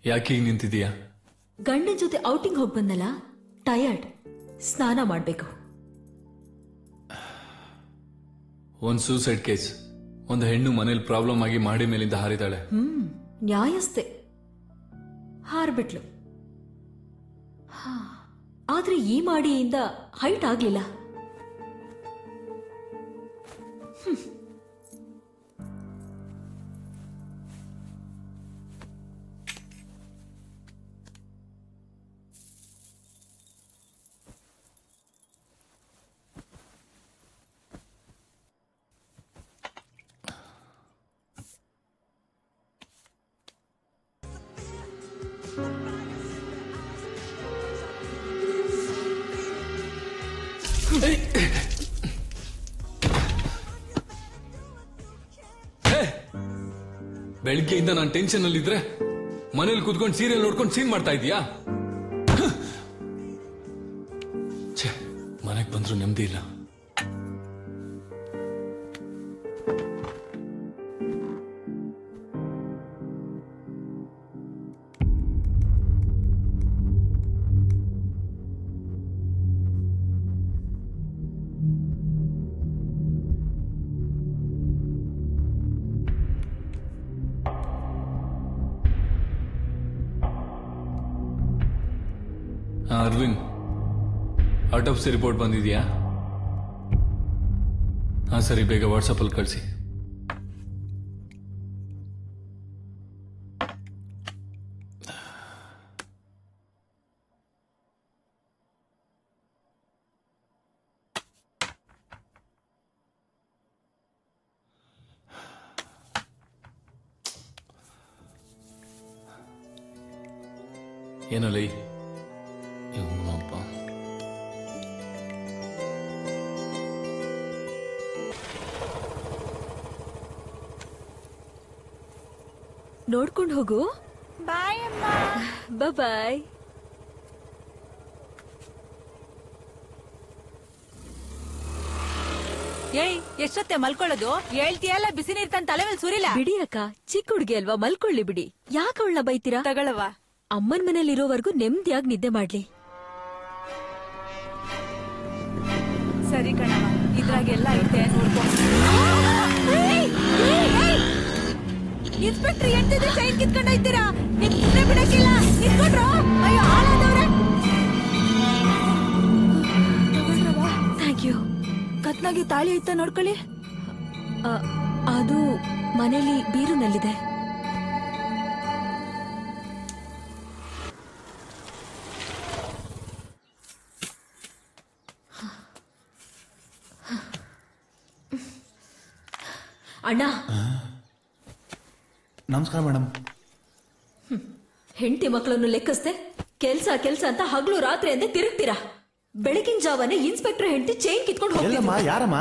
ಯಾಕೆ ಈಗ ನಿಂತಿದೀಯಾ? ಗಂಡನ ಜೊತೆ ಔಟಿಂಗ್ ಹೋಗಿ ಬಂದಲ್ಲ, ಟಯರ್ಡ್, ಸ್ನಾನ ಮಾಡ್ಬೇಕು. ಒಂದು ಸೂಸೈಡ್ ಕೇಸ್. ಒಂದು ಹೆಣ್ಣು ಮನೇಲಿ ಪ್ರಾಬ್ಲಮ್ ಆಗಿ ಮಾಡಿ ಮೇಲಿಂದ ಹಾರಿದಾಳೆ. ನ್ಯಾಯಸ್ಥೆ ಹಾರ್ಬಿಟ್ಲು. ಆದ್ರೆ ಈ ಮಾಡಿಯಿಂದ ಹೈಟ್ ಆಗ್ಲಿಲ್ಲ. ಬೆಳಿಗ್ಗೆಯಿಂದ ನಾನು ಟೆನ್ಷನ್ ಅಲ್ಲಿ ಇದ್ರೆ ಮನೇಲಿ ಕೂತ್ಕೊಂಡು ಸೀರಿಯಲ್ ನೋಡ್ಕೊಂಡು ಸೀನ್ ಮಾಡ್ತಾ ಇದೀಯಾ? ಮನೆಗೆ ಬಂದ್ರು ನೆಮ್ಮದಿ ಇಲ್ಲ. ಅರವಿಂದ್, ಆಟೋಪ್ಸಿ ರಿಪೋರ್ಟ್ ಬಂದಿದ್ಯಾ? ಹಾ ಸರಿ, ಬೇಗ ವಾಟ್ಸಪ್ ಅಲ್ಲಿ ಕಳಿಸಿ. ಏನಲ್ಲ ನೋಡ್ಕೊಂಡು ಹೋಗು. ಬಾಯ್ ಅಮ್ಮ. ಬಾಯ್. ಏಯ್, ಎಷ್ಟೊತ್ತೆ ಮಲ್ಕೊಳ್ಳೋದು? ಹೇಳ್ತೀಯಲ್ಲ, ಬಿಸಿ ನೀರ್ ತನ್ನ ತಲೆ ಮೇಲೆ ಸುರಿಲ್ಲ. ಬಿಡಿ ಅಕ್ಕ, ಚಿಕ್ಕ ಹುಡುಗಿ ಅಲ್ವಾ, ಮಲ್ಕೊಳ್ಳಿ ಬಿಡಿ. ಯಾಕೆ ಅವಳನ್ನ ಬೈತೀರಾ? ತಗೊಳವ. ಅಮ್ಮನ್ ಮನೇಲಿ ಇರೋವರೆಗೂ ನೆಮ್ಮದಿಯಾಗಿ ನಿದ್ದೆ ಮಾಡ್ಲಿ. ಸರಿ ಕಣವ, ಇದ್ರಾಗೆಲ್ಲ ಐತೆ ನೋಡ್ಕೊ. ಇನ್ಸ್ಪೆಕ್ಟರ್ ಎಂತಿದೆ ಚೈನ್ ಕಿತ್ಕೊಂಡು ಹೋಯ್ತೀರಾ? ನಿಮ್ಗೆ ಬಿಡಕ್ಕಿಲ್ಲ. ನಿಂತ್ಕೊಂಡ್ರು. ಅಯ್ಯೋ, ಹಾಳಾದವ್ರೆ. Thank you. ಕತ್ನಾಗಿ ತಾಳಿ ಐತ ನೋಡ್ಕೊಳ್ಳಿ. ಅದು ಮನೇಲಿ ಬೀರುನಲ್ಲಿದೆ. ಅಣ್ಣ. ನಮಸ್ಕಾರ ಮೇಡಮ್. ಹೆಂಡತಿ ಮಕ್ಕಳನ್ನು ಲೆಕ್ಕಿಸ್ದೆ ಕೆಲ್ಸ ಕೆಲ್ಸ ಅಂತ ಹಗಲು ರಾತ್ರಿ ಅಂತ ತಿರುಗ್ತೀರಾ. ಬೆಳಗಿನ ಜಾವನೆ ಇನ್ಸ್ಪೆಕ್ಟರ್ ಹೆಂಡತಿ ಚೈನ್ ಕಿತ್ಕೊಂಡು ಹೋಗ್ತಿದ್ರು. ಯಾರಮ್ಮ?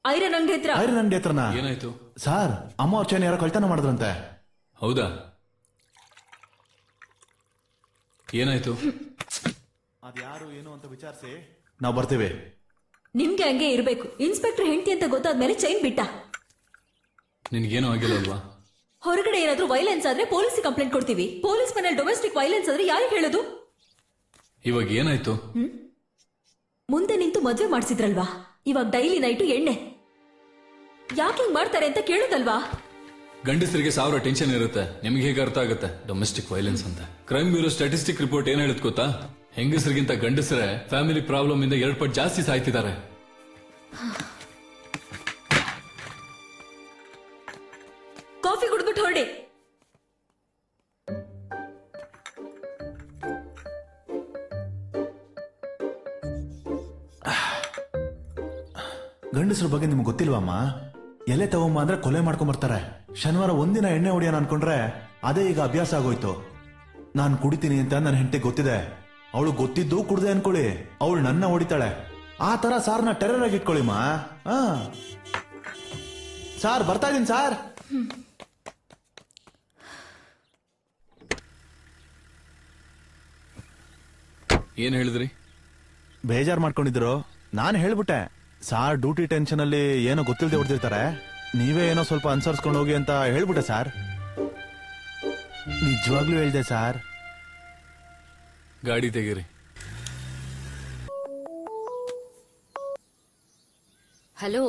ಐರನ್ ಅಂಗಡಿ ಹತ್ರ. ಐರನ್ ಅಂಗಡಿ ಹತ್ರನಾ? ಏನಾಯ್ತು ಸರ್? ಅಮ್ಮ ಅವ್ರ ಚೈನ್ ಯಾರೋ ಕಳ್ತನ ಮಾಡಿದ್ರಂತೆ. ಹೌದಾ? ಏನಾಯ್ತು? ಅದ್ಯಾರು ಏನು ಅಂತ ವಿಚಾರಿಸಿ ನಾವು ಬರ್ತೀವಿ. ನಿಮ್ಗೆ ಹಂಗೆ ಇರ್ಬೇಕು. ಇನ್ಸ್ಪೆಕ್ಟರ್ ಹೆಂಡತಿ ಅಂತ ಗೊತ್ತಾದ್ಮೇಲೆ ಚೈನ್ ಬಿಟ್ಟ. ನಿನ್ಗೇನು ಆಗಿಲ್ಲ ಅಲ್ವಾ? ಹೊರಗಡೆ ಏನಾದ್ರೂ ವೈಲೆನ್ಸ್ ಆದ್ರೆ ಪೊಲೀಸ್ ಕಂಪ್ಲೇಂಟ್ ಕೊಡ್ತೀವಿ. ಪೊಲೀಸ್ ಮನೇಲಿ ಡೊಮೆಸ್ಟಿಕ್ ವೈಲೆನ್ಸ್ ಆದ್ರೆ ಯಾರಿಗೆ ಹೇಳೋದು? ಇವಾಗ ಏನಾಯ್ತು? ಮುಂದೆ ನಿಂತು ಮದ್ವೆ ಮಾಡ್ಸಿದ್ರಲ್ವಾ, ಇವಾಗ ಡೈಲಿ ನೈಟು ಎಣ್ಣೆ. ಯಾಕೆ ಹಿಂಗ್ ಮಾಡ್ತಾರೆ ಅಂತ ಕೇಳುದಲ್ವಾ? ಗಂಡಸರಿಗೆ 1000 ಟೆನ್ಷನ್ ಇರುತ್ತೆ. ನಿಮ್ಗೆ ಹೇಗೆ ಅರ್ಥ ಆಗುತ್ತೆ ಡೊಮೆಸ್ಟಿಕ್ ವೈಲೆನ್ಸ್ ಅಂತ? ಕ್ರೈಮ್ ಬ್ಯೂರೋ ಸ್ಟಾಟಿಸ್ಟಿಕ್ ರಿಪೋರ್ಟ್ ಏನ್ ಹೇಳುತ್ತೆ ಗೊತ್ತಾ? ಹೆಂಗಸರಿಗಿಂತ ಗಂಡಸರೇ ಫ್ಯಾಮಿಲಿ ಪ್ರಾಬ್ಲಮ್ ಇಂದ 2 ಪಟ್ಟು ಜಾಸ್ತಿ ಸಾಯ್ತಿದ್ದಾರೆ. ಕಾಫಿ ಕುಡ್ಬಿಟ್ಟು ಹೊರಡಿ. ಗಂಡಸರ ಬಗ್ಗೆ ನಿಮ್ಗೆ ಗೊತ್ತಿಲ್ವಮ್ಮ? ಎಲೆ ತಗೊಂಬ ಅಂದ್ರೆ ಕೊಲೆ ಮಾಡ್ಕೊಂಬರ್ತಾರೆ. ಶನಿವಾರ ಒಂದಿನ ಎಣ್ಣೆ ಹೊಡಿಯೋಣ ಅನ್ಕೊಂಡ್ರೆ ಅದೇ ಈಗ ಅಭ್ಯಾಸ ಆಗೋಯ್ತು. ನಾನು ಕುಡಿತೀನಿ ಅಂತ ನನ್ನ ಹೆಂಡತಿ ಗೊತ್ತಿದೆ. ಅವಳು ಗೊತ್ತಿದ್ದು ಕುಡ್ದೆ ಅನ್ಕೊಳ್ಳಿ, ಅವಳು ನನ್ನ ಹೊಡಿತಾಳೆ. ಆ ತರ ಸಾರ್ನ ಟೆರರ್ ಆಗಿ ಇಟ್ಕೊಳ್ಳಿಮ್ಮ. ಸಾರ್ ಬರ್ತಾ ಇದೀನಿ ಸಾರ್. ಏನ್ ಹೇಳಿದ್ರಿ? ಬೇಜಾರ್ ಮಾಡ್ಕೊಂಡಿದ್ರು. ನಾನು ಹೇಳ್ಬಿಟ್ಟೆ, ಸಾರ್ ಡ್ಯೂಟಿ ಟೆನ್ಷನ್ ಅಲ್ಲಿ ಏನೋ ಗೊತ್ತಿಲ್ಲದೆ ಹೊಡ್ದಿರ್ತಾರೆ, ನೀವೇ ಏನೋ ಸ್ವಲ್ಪ ಅನುಸರಿಸ್ಕೊಂಡು ಹೋಗಿ ಅಂತ ಹೇಳ್ಬಿಟ್ಟೆ ಸಾರ್. ನಿಜವಾಗ್ಲೂ ಹೇಳ್ದೆ ಸಾರ್. ಗಾಡಿ ತೆಗೀರಿ. ಹಲೋ,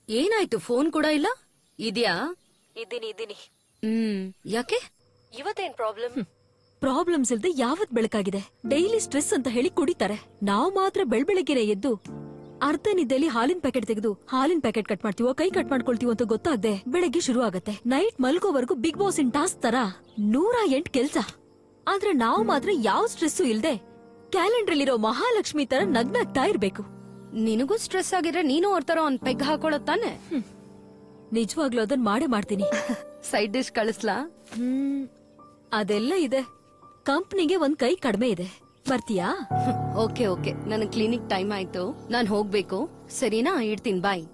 ಏನಾಯ್ತು? ಫೋನ್ ಕೂಡ ಇಲ್ಲ. ಇದ್ಯಾ? ಇದೀನಿ. ಯಾಕೆ? ಇವತ್ತೇನ್ ಪ್ರಾಬ್ಲಮ್ಸ್ ಇಲ್ದೆ ಯಾವತ್ ಬೆಳಕಾಗಿದೆ. ಡೈಲಿ ಸ್ಟ್ರೆಸ್ ಅಂತ ಹೇಳಿ ಕುಡಿತಾರೆ. ನಾವ್ ಮಾತ್ರ ಬೆಳಬೆಳಗ್ಗೆನೆ ಎದ್ದು ಅರ್ಧ ನಿದ್ದೆಯಲ್ಲಿ ಹಾಲಿನ ಪ್ಯಾಕೆಟ್ ತೆಗೆದು ಹಾಲಿನ ಪ್ಯಾಕೆಟ್ ಕಟ್ ಮಾಡ್ತೀವೋ ಕೈ ಕಟ್ ಮಾಡ್ಕೊಳ್ತೀವೋ ಅಂತ ಗೊತ್ತಾಗದೆ ಬೆಳಗ್ಗೆ ಶುರು ಆಗತ್ತೆ. ನೈಟ್ ಮಲ್ಗೋವರೆಗೂ ಬಿಗ್ ಬಾಸ್ ಇನ್ ಟಾಸ್ಕ್ ತರ 108 ಕೆಲ್ಸ. ಆದ್ರೆ ನಾವು ಮಾತ್ರ ಯಾವ ಸ್ಟ್ರೆಸ್ಸು ಇಲ್ದೆ ಕ್ಯಾಲೆಂಡರ್ ಇರೋ ಮಹಾಲಕ್ಷ್ಮಿ ತರ ನಗ್ನಾಗ್ತಾ ಇರ್ಬೇಕು. ನಿನಗೂ ಸ್ಟ್ರೆಸ್ ಆಗಿದ್ರೆ ನೀನು ಅವ್ರ ತರ ಒಂದ್ ಪೆಗ್ ಹಾಕೊಳ್ಳೋತಾನೆ. ನಿಜವಾಗ್ಲೂ ಅದನ್ ಮಾಡ್ತೀನಿ. ಸೈಡ್ ಡಿಶ್ ಕಳಿಸ್ಲಾ? ಅದೆಲ್ಲ ಇದೆ. ಕಂಪ್ನಿಗೆ ಒಂದ್ ಕೈ ಕಡಿಮೆ ಇದೆ. ಬರ್ತೀಯಾ? ಓಕೆ, ನನ್ ಕ್ಲಿನಿಕ್ ಟೈಮ್ ಆಯ್ತು, ನಾನ್ ಹೋಗ್ಬೇಕು. ಸರಿನಾ? ಇಡ್ತೀನಿ, ಬಾಯ್.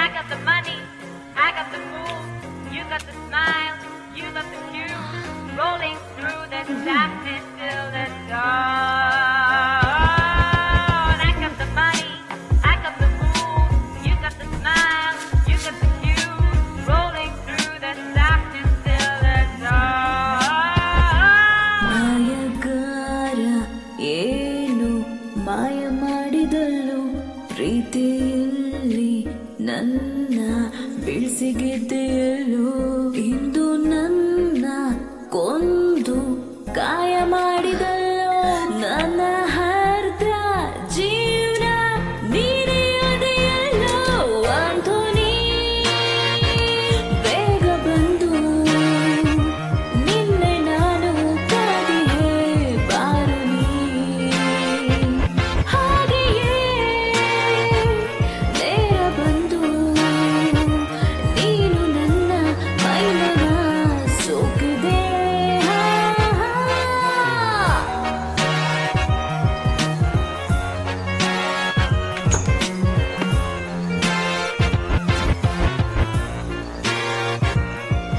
I got the money, I got the moves, you got the smile, you got the cue, rolling through the darkness till the dawn. I got the money, I got the moves, you got the smile, you got the cue, rolling through the darkness till the dawn. ಮಾಯಗಾರ ಏನು ಮಾಯ ಮಾಡಿದಳು ಪ್ರೀತಿಯಲ್ಲಿ ನನ್ನ ಬೀಳ್ಸಿಗೆದ್ದೆಯಲು ಇಂದು